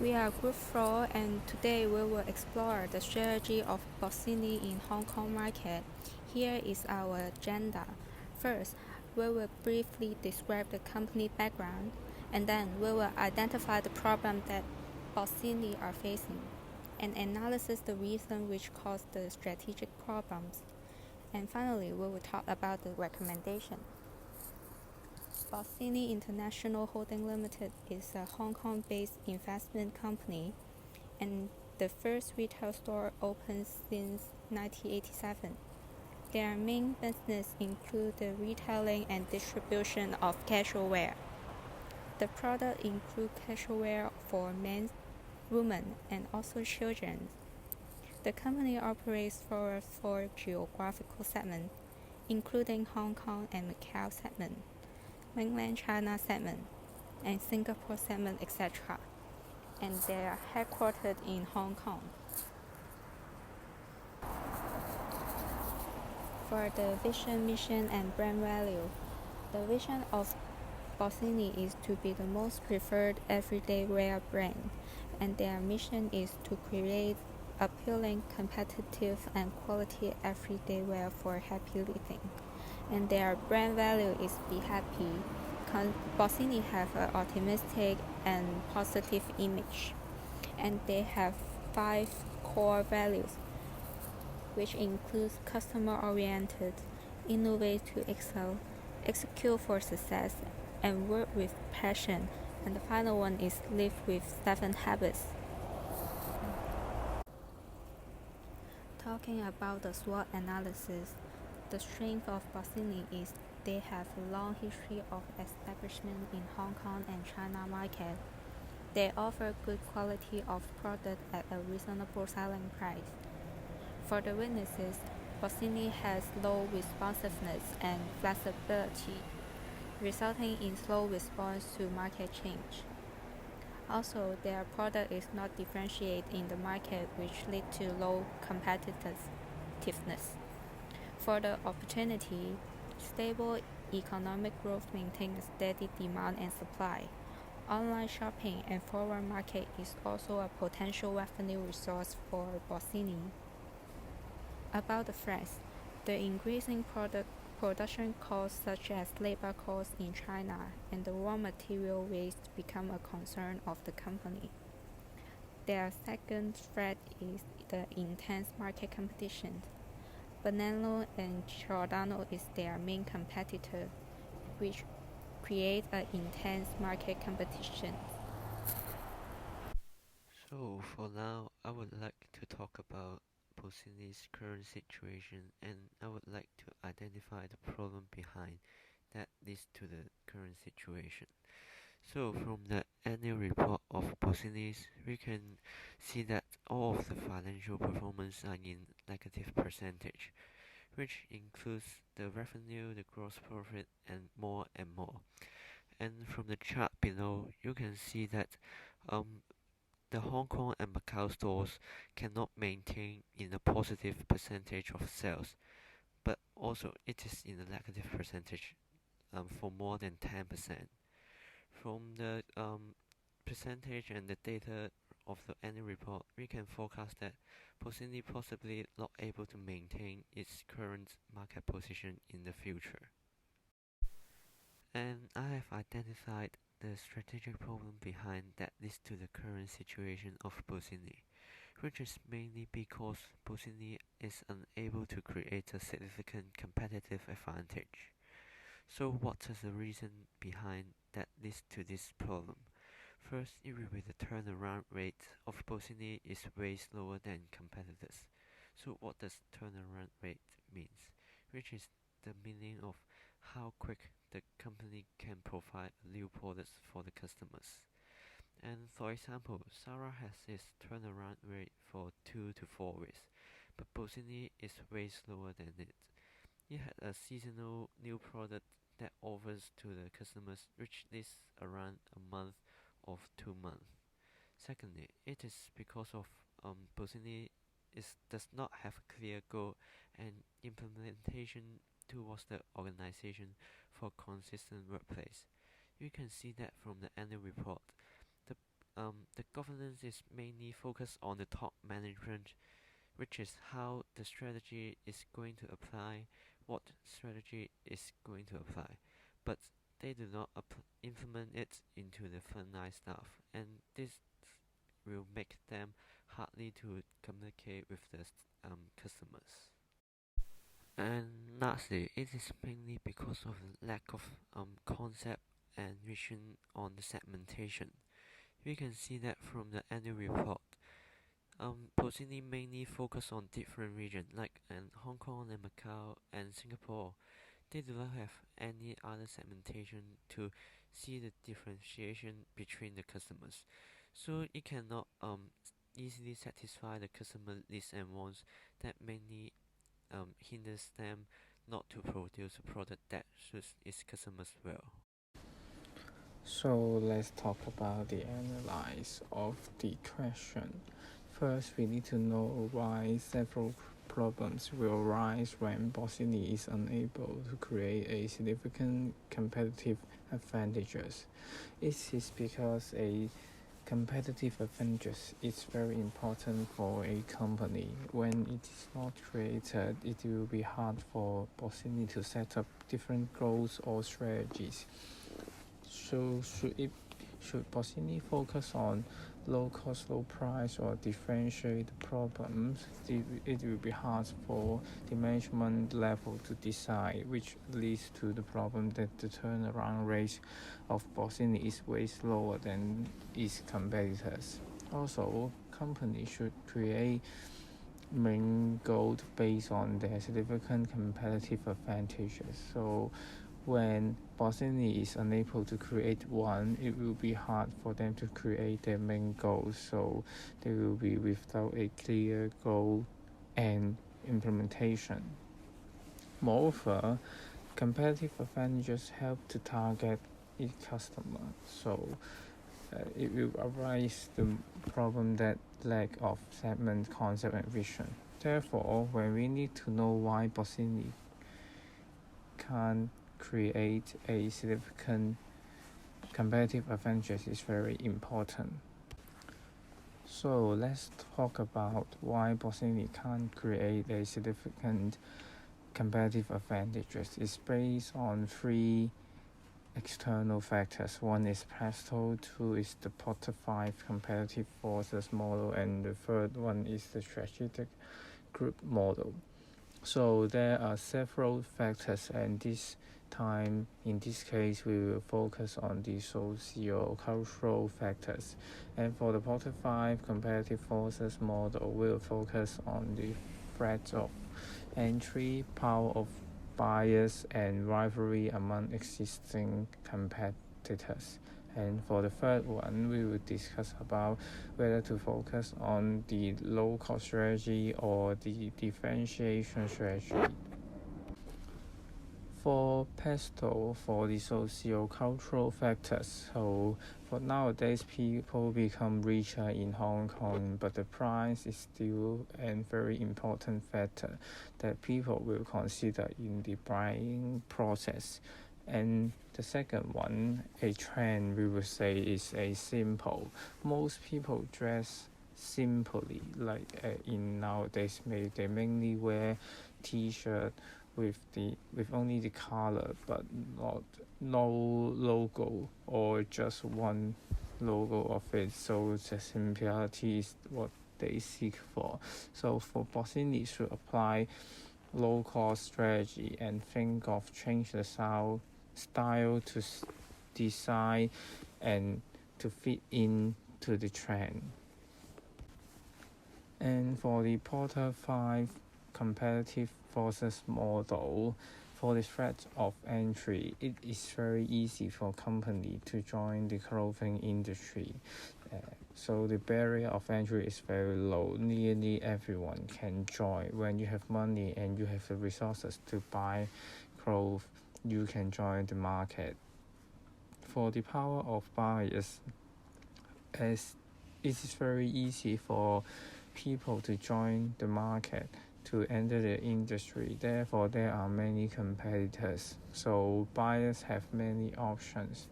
We are Group 4 and today we will explore the strategy of Bossini in Hong Kong market. Here is our agenda. First, we will briefly describe the company background and then we will identify the problem that Bossini are facing and analyze the reason which caused the strategic problems. And finally, we will talk about the recommendation. Bossini International Holding Limited is a Hong Kong-based investment company, and the first retail store opened since 1987. Their main business include the retailing and distribution of casual wear. The product include casual wear for men, women, and also children. The company operates for 4 geographical segments, including Hong Kong and Macau segment, Mainland China segment, and Singapore segment, etc. And they are headquartered in Hong Kong. For the vision, mission, and brand value, the vision of Bossini is to be the most preferred everyday wear brand, and their mission is to create appealing, competitive, and quality everyday wear for happy living. And their brand value is be happy. Bossini have an optimistic and positive image, and they have 5 core values, which includes customer-oriented, innovate to excel, execute for success, and work with passion. And the final one is live with 7 habits. Talking about the SWOT analysis, the strength of Bossini is they have a long history of establishment in Hong Kong and China market. They offer good quality of product at a reasonable selling price. For the weaknesses, Bossini has low responsiveness and flexibility, resulting in slow response to market change. Also, their product is not differentiated in the market, which lead to low competitiveness. For the opportunity, stable economic growth maintains steady demand and supply. Online shopping and foreign market is also a potential revenue resource for Bossini. About the threats, the increasing production costs such as labor costs in China and the raw material waste become a concern of the company. Their second threat is the intense market competition. Banano and Giordano is their main competitor, which create an intense market competition. So for now, I would like to talk about Bossini's current situation, and I would like to identify the problem behind that leads to the current situation. So from the annual report of Bossini's, we can see that all of the financial performance are in negative percentage, which includes the revenue, the gross profit, and more and more. And from the chart below, you can see that the Hong Kong and Macau stores cannot maintain in a positive percentage of sales, but also it is in a negative percentage for more than 10%. From the percentage and the data of the annual report, we can forecast that Bossini possibly not able to maintain its current market position in the future. And I have identified the strategic problem behind that leads to the current situation of Bossini, which is mainly because Bossini is unable to create a significant competitive advantage. So what is the reason behind that leads to this problem? First, it will be the turnaround rate of Bossini is way slower than competitors. So what does turnaround rate means? Which is the meaning of how quick the company can provide new products for the customers. And for example, Sarah has its turnaround rate for 2 to 4 weeks, but Bossini is way slower than it. It had a seasonal new product that offers to the customers which is around a month of 2 months. Secondly, it is because of Bossini does not have a clear goal and implementation towards the organization for consistent workplace. You can see that from the annual report. The governance is mainly focused on the top management, which is how the strategy is going to apply, what strategy is going to apply, but they do not implement it into the frontline staff, and this will make them hardly to communicate with the customers. And lastly, it is mainly because of the lack of concept and vision on the segmentation. We can see that from the annual report. Bossini mainly focus on different regions like in Hong Kong and Macau and Singapore. They do not have any other segmentation to see the differentiation between the customers. So it cannot easily satisfy the customer needs and wants that mainly hinders them not to produce a product that suits its customers well. So let's talk about the analysis of the question. First, we need to know why several problems will arise when Bossini is unable to create a significant competitive advantages. It is because a competitive advantage is very important for a company. When it is not created, it will be hard for Bossini to set up different goals or strategies. So should Bossini focus on low cost, low price, or differentiate problems? It will be hard for the management level to decide, which leads to the problem that the turnaround rate of Bossini is way slower than its competitors. Also, companies should create main goals based on their significant competitive advantages. So when Bossini is unable to create one, it will be hard for them to create their main goals, so they will be without a clear goal and implementation. Moreover, competitive advantages help to target each customer, so it will arise the problem that lack of segment, concept, and vision. Therefore, when we need to know why Bossini can't create a significant competitive advantage is very important. So let's talk about why Bossini can't create a significant competitive advantages. It's based on three external factors. One is Presto, two is the Potter 5 competitive forces model, and the third one is the strategic group model. So there are several factors, and in this case, we will focus on the socio-cultural factors. And for the Potter 5 competitive forces model, we'll focus on the threats of entry, power of buyers, and rivalry among existing competitors. And for the third one, we will discuss about whether to focus on the low-cost strategy or the differentiation strategy. For Pesto, for the socio-cultural factors, so for nowadays people become richer in Hong Kong, but the price is still a very important factor that people will consider in the buying process. And the second one, a trend we would say is a simple. Most people dress simply, like in nowadays they mainly wear t-shirt with only the color but no logo or just one logo of it, so the simplicity is what they seek for. So for Bossini should apply low cost strategy and think of change the style to design and to fit into the trend. And for the Porter 5 competitive forces model, for the threat of entry, it is very easy for company to join the clothing industry. So the barrier of entry is very low. Nearly everyone can join. When you have money and you have the resources to buy clothes, you can join the market. For the power of buyers, as it is very easy for people to join the market to enter the industry. Therefore, there are many competitors. So buyers have many options.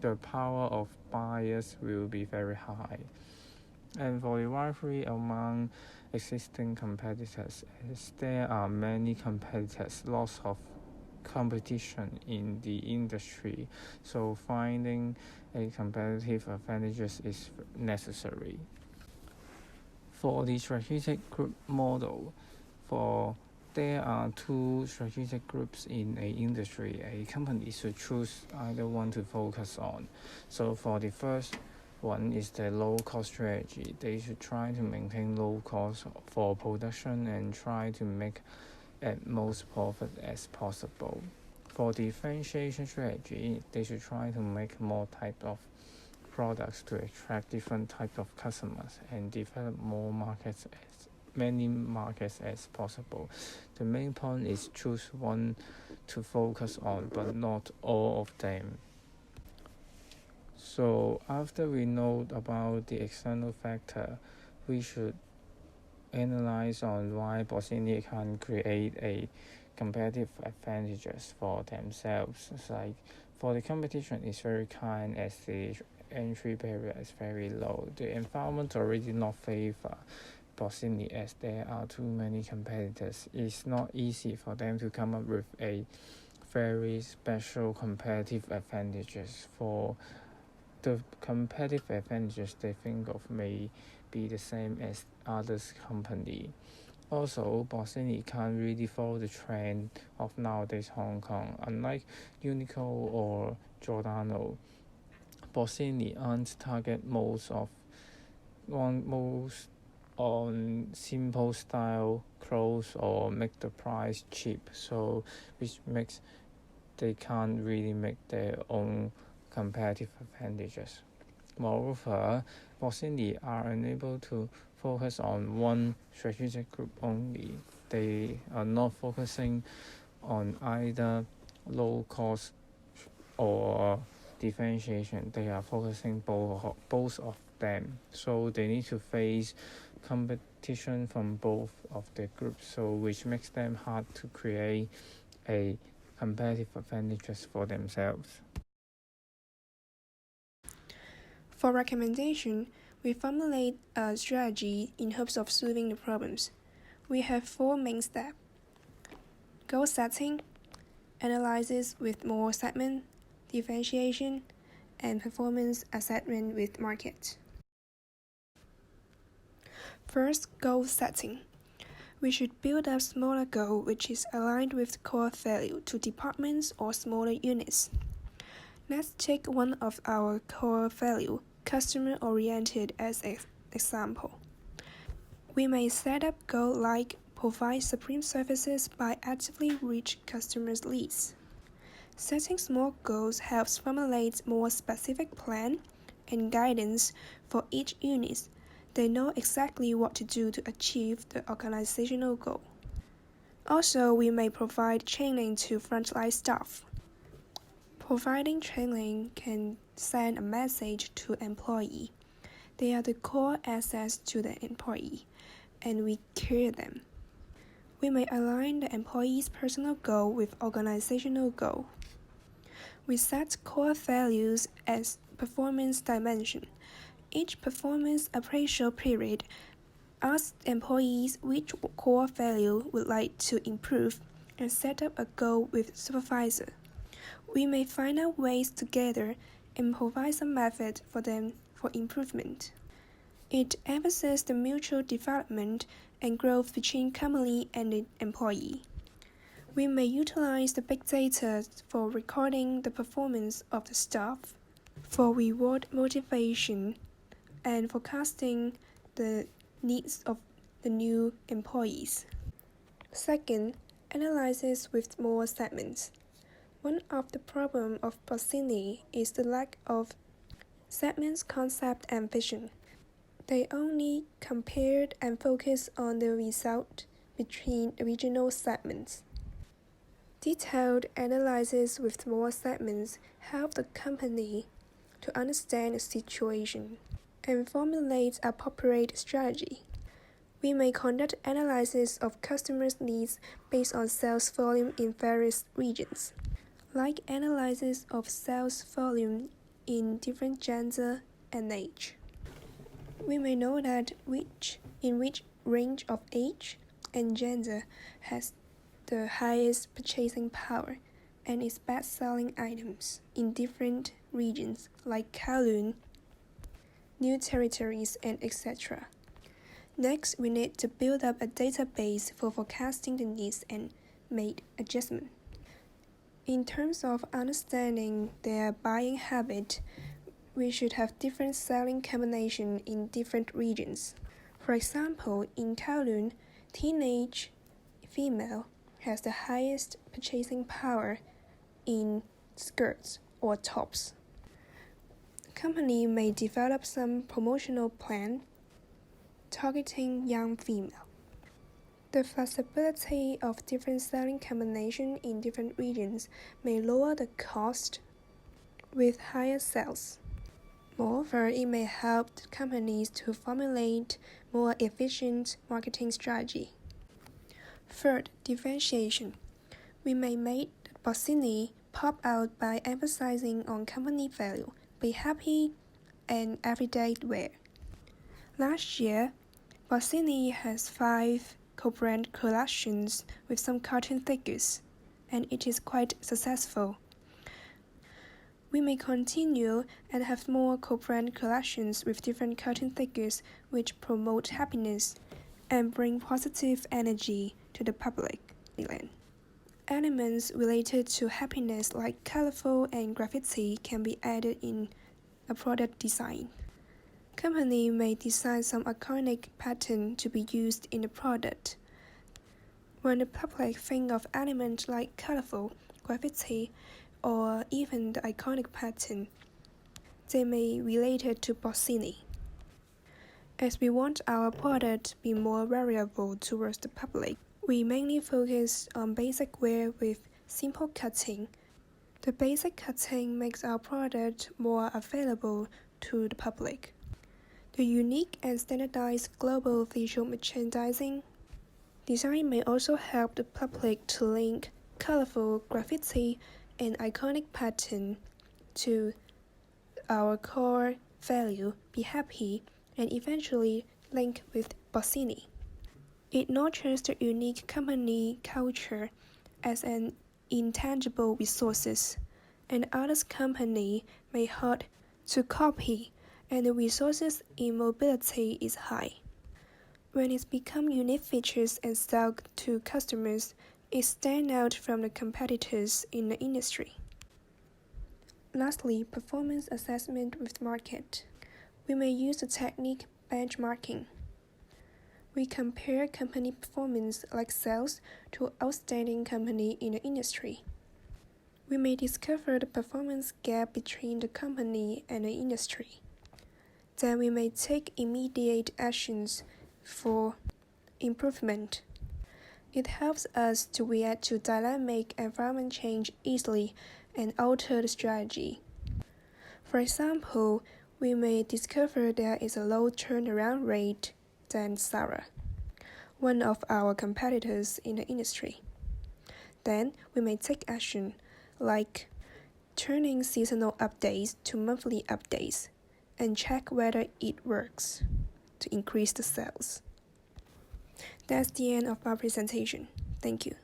The power of buyers will be very high. And for the rivalry among existing competitors, as there are many competitors, lots of competition in the industry, so finding a competitive advantages is necessary. For the strategic group model, there are two strategic groups in a industry. A company should choose either one to focus on. So for the first one is the low cost strategy. They should try to maintain low cost for production and try to make at most profit as possible. For differentiation strategy, they should try to make more type of products to attract different types of customers and develop many markets as possible. The main point is choose one to focus on, but not all of them. So after we know about the external factor, we should analyze on why Bossini can create a competitive advantages for themselves. It's like for the competition is very kind as the entry barrier is very low. The environment already not favor Bossini as there are too many competitors. It's not easy for them to come up with a very special competitive advantages. For the competitive advantages they think of may be the same as others company. Also, Bossini can't really follow the trend of nowadays Hong Kong. Unlike Uniqlo or Giordano, Bossini aren't target most on simple style clothes or make the price cheap, so which makes they can't really make their own competitive advantages. Moreover, Bossini are unable to focus on one strategic group only. They are not focusing on either low cost or differentiation. They are focusing both of them. So they need to face competition from both of the groups, so which makes them hard to create a competitive advantages for themselves. For recommendation, we formulate a strategy in hopes of solving the problems. We have 4 main steps: goal setting, analysis with more segment, differentiation, and performance assessment with market. First, goal setting. We should build a smaller goal which is aligned with core value to departments or smaller units. Let's take one of our core value, customer-oriented, as an example. We may set up goals like provide supreme services by actively reach customers' needs. Setting small goals helps formulate more specific plan and guidance for each unit. They know exactly what to do to achieve the organizational goal. Also, we may provide training to frontline staff. Providing training can send a message to employee. They are the core assets to the employee, and we care them. We may align the employee's personal goal with organizational goal. We set core values as performance dimension. Each performance appraisal period asks employees which core value would like to improve and set up a goal with supervisor. We may find out ways together and provide some method for them for improvement. It emphasizes the mutual development and growth between company and the employee. We may utilize the big data for recording the performance of the staff, for reward motivation, and forecasting the needs of the new employees. Second, analysis with more segments. One of the problems of Bossini is the lack of segments concept and vision. They only compared and focus on the result between regional segments. Detailed analysis with more segments help the company to understand the situation and formulate a appropriate strategy. We may conduct analysis of customers' needs based on sales volume in various regions, like analysis of sales volume in different gender and age. We may know that in which range of age and gender has the highest purchasing power and its best-selling items in different regions like Kowloon, new territories, and etc. Next, we need to build up a database for forecasting the needs and make adjustments. In terms of understanding their buying habit, we should have different selling combinations in different regions. For example, in Kowloon, teenage female has the highest purchasing power in skirts or tops. The company may develop some promotional plan targeting young female. The flexibility of different selling combinations in different regions may lower the cost with higher sales. Moreover, it may help companies to formulate more efficient marketing strategy. Third, differentiation. We may make Bossini pop out by emphasizing on company value, be happy, and everyday wear. Last year, Bossini has 5 co-brand collections with some cartoon figures, and it is quite successful. We may continue and have more co-brand collections with different cartoon figures which promote happiness and bring positive energy to the public. Elements related to happiness like colorful and graffiti can be added in a product design. Company may design some iconic pattern to be used in the product. When the public think of elements like colorful, graffiti, or even the iconic pattern, they may relate it to Bossini. As we want our product to be more variable towards the public, we mainly focus on basic wear with simple cutting. The basic cutting makes our product more available to the public. The unique and standardized global visual merchandising design may also help the public to link colorful graffiti and iconic pattern to our core value, be happy, and eventually link with Bossini. It nurtures the unique company culture as an intangible resources, and others company may hard to copy, and the resources in mobility is high. When it's become unique features and sell to customers, it stands out from the competitors in the industry. Lastly, performance assessment with market. We may use the technique benchmarking. We compare company performance like sales to outstanding company in the industry. We may discover the performance gap between the company and the industry. Then we may take immediate actions for improvement. It helps us to react to dynamic environment change easily and alter the strategy. For example, we may discover there is a low turnaround rate than Sarah, one of our competitors in the industry. Then we may take action like turning seasonal updates to monthly updates and check whether it works to increase the sales. That's the end of my presentation. Thank you.